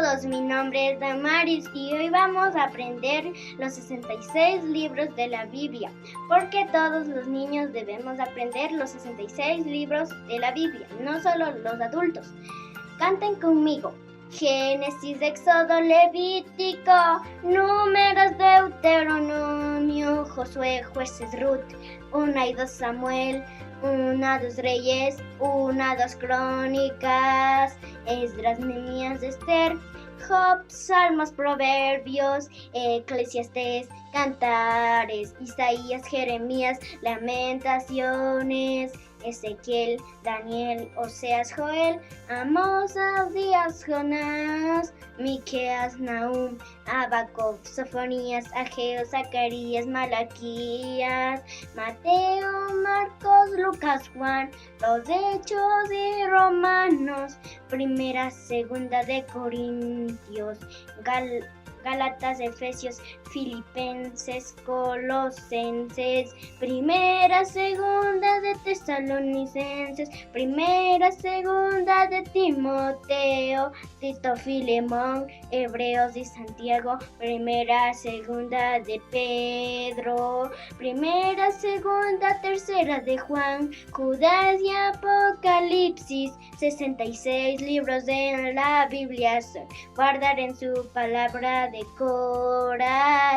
todos, mi nombre es Damaris y hoy vamos a aprender los 66 libros de la Biblia, porque todos los niños debemos aprender los 66 libros de la Biblia, no solo los adultos. Canten conmigo. Génesis, Éxodo, Levítico, Números, Deuteronomio, Josué, Jueces, Ruth, 1 y 2 Samuel, 1, 2 Reyes, 1, 2 Crónicas, Esdras, Nehemías, Esther, Job, Salmos, Proverbios, Eclesiastés, Cantares, Isaías, Jeremías, Lamentaciones, Ezequiel, Daniel, Oseas, Joel, Amós, Abdías, Jonás, Miqueas, Nahum, Habacuc, Sofonías, Ageo, Zacarías, Malaquías, Mateo, Marcos, Lucas, Juan, los Hechos y Romanos, Primera, Segunda de Corintios, Gálatas, Efesios, Filipenses, Colosenses, Primera, Segunda de Tesalonicenses, Primera, Segunda de Timoteo, Tito, Filemón, Hebreos y Santiago, Primera, Segunda de Pedro, Primera, Segunda, Tercera de Juan, Judas y Apocalipsis. 66 libros de la Biblia son guardar en su palabra de corazón.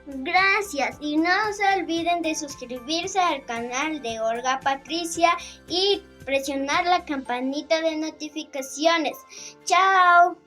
Gracias y no se olviden de suscribirse al canal de Olga Patricia y presionar la campanita de notificaciones. ¡Chao!